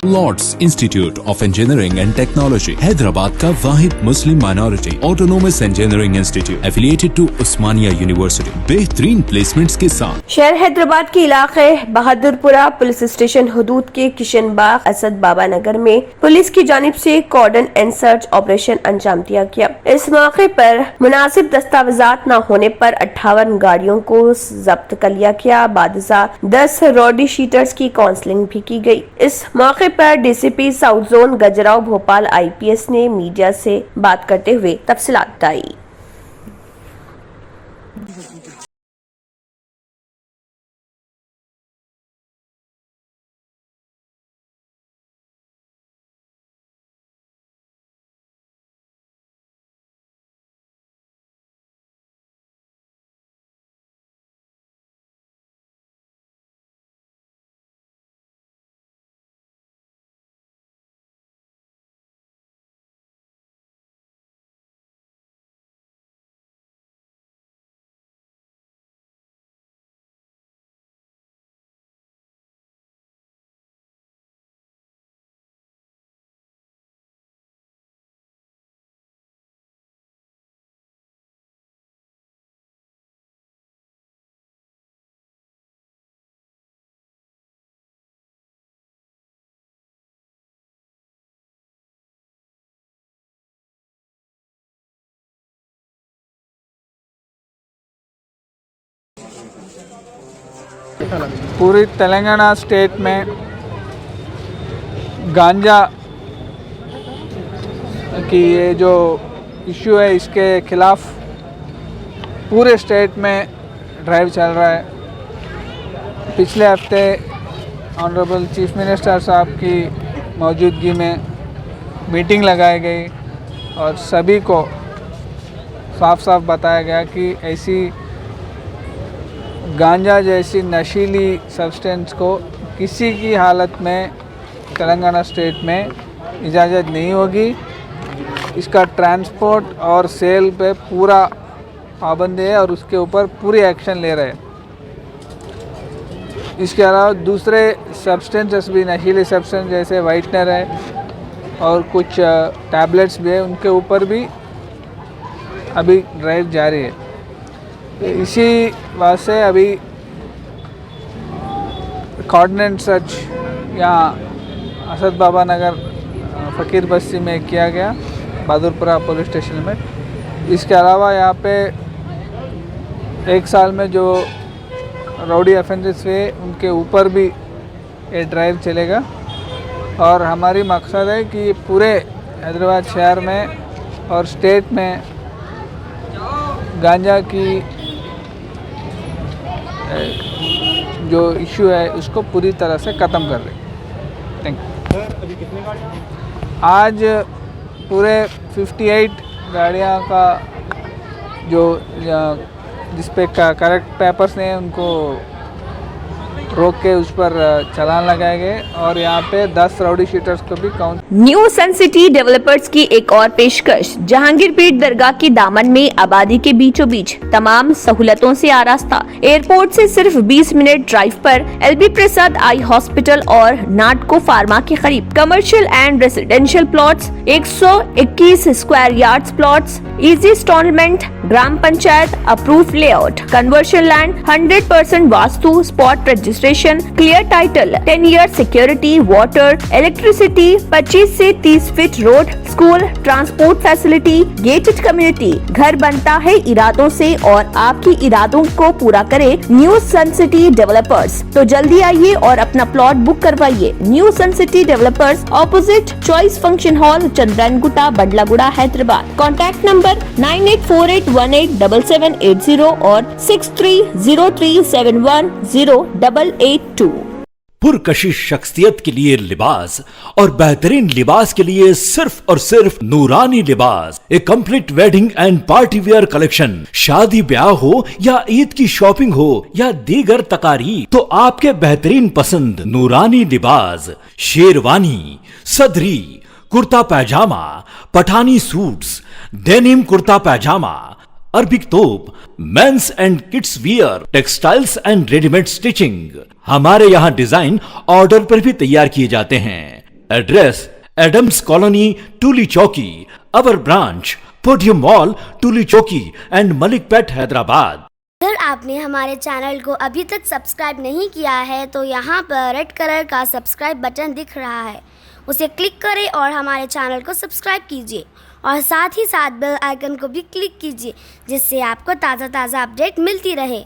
Lord's Institute of Engineering and Technology Hyderabad का वाहिद Muslim minority autonomous engineering institute affiliated to Osmania University बेहतरीन placements के साथ शहर हैदराबाद के इलाके बहादुरपुरा पुलिस स्टेशन हदूद के किशन बाग असद बाबा नगर में पुलिस की जानिब से कॉर्डन एंड सर्च ऑपरेशन अंजाम दिया गया। इस मौके पर मुनासिब दस्तावेजात न होने पर 58 गाड़ियों को जब्त कर लिया गया। बादशाह 10 रोडी शीटर्स की काउंसलिंग भी की गई। इस मौके पर DCP south zone Gajrao Bhopal IPS ने मीडिया से बात करते हुए तफसीलात बताई। पूरी तेलंगाना स्टेट में गांजा की ये जो इशू है इसके खिलाफ पूरे स्टेट में ड्राइव चल रहा है। पिछले हफ्ते ऑनरेबल चीफ मिनिस्टर साहब की मौजूदगी में मीटिंग लगाई गई और सभी को साफ साफ बताया गया कि ऐसी गांजा जैसी नशीली सब्सटेंस को किसी की हालत में तेलंगाना स्टेट में इजाज़त नहीं होगी। इसका ट्रांसपोर्ट और सेल पे पूरा पाबंदी है और उसके ऊपर पूरी एक्शन ले रहे हैं। इसके अलावा दूसरे सब्सटेंसेस भी नशीली सब्सटेंस जैसे वाइटनर है और कुछ टैबलेट्स भी है, उनके ऊपर भी अभी ड्राइव जारी है। इसी बात से अभी कॉर्डिनेट सर्च यहाँ असद बाबा नगर फ़कीर बस्ती में किया गया, बहादुरपुरा पुलिस स्टेशन में। इसके अलावा यहाँ पे एक साल में जो रौडी ऑफेंसेस हुए उनके ऊपर भी ये ड्राइव चलेगा और हमारी मकसद है कि पूरे हैदराबाद शहर में और स्टेट में गांजा की जो इशू है उसको पूरी तरह से ख़त्म कर दें। Thank you. आज पूरे 58 गाड़ियाँ का जो जिस पे करेक्ट पेपर्स हैं उनको रोक के उस पर चालान लगाए गए और यहाँ पे 10 राउडी शीटर्स को भी count. New Sun City developers की एक और पेशकश। जहांगीरपीर दरगाह के दामन में आबादी के बीचों बीच तमाम सहूलतों से आरास्ता। एयरपोर्ट से सिर्फ 20 मिनट ड्राइव पर LB प्रसाद आई हॉस्पिटल और नाटको फार्मा के करीब commercial and residential plots, 121 square yards plots, easy installment, ग्राम panchayat approved layout, conversion land, 100% vastu, spot registration, clear title, 10 year security, water, electricity, 25 से 30 feet road, school, transport facility, gated community. घर बनता है इरादों से और आपकी इरादों को पूरा करे न्यू सन सिटी डेवलपर्स। तो जल्दी आइए और अपना प्लॉट बुक करवाइए। New Sun City Developers, opposite Choice Function Hall, Chandrayangutta, Bandlaguda, Hyderabad. Contact number 9848187780 और 6303710882। पुरकशिश शख्सियत के लिए लिबास और बेहतरीन लिबास के लिए सिर्फ और सिर्फ Noorani Libas, a complete wedding and party wear collection. शादी ब्याह हो या ईद की शॉपिंग हो या दीगर तकारीब, तो आपके बेहतरीन पसंद नूरानी लिबास, शेरवानी, सदरी, kurta pyjama, Pathani suits, denim kurta pyjama, Arabic thobe, men's and kids wear, textiles and readymade stitching. हमारे यहाँ डिजाइन ऑर्डर पर भी तैयार किए जाते हैं। एड्रेस एडम्स कॉलोनी, टूली चौकी, अवर ब्रांच पोडियम मॉल, टूली चौकी एंड मलिकपेट, हैदराबाद। अगर आपने हमारे चैनल को अभी तक सब्सक्राइब नहीं किया है तो यहाँ पर रेड कलर का सब्सक्राइब बटन दिख रहा है, उसे क्लिक करें और हमारे चैनल को सब्सक्राइब कीजिए और साथ ही साथ बेल आइकन को भी क्लिक कीजिए, जिससे आपको ताज़ा अपडेट मिलती रहे।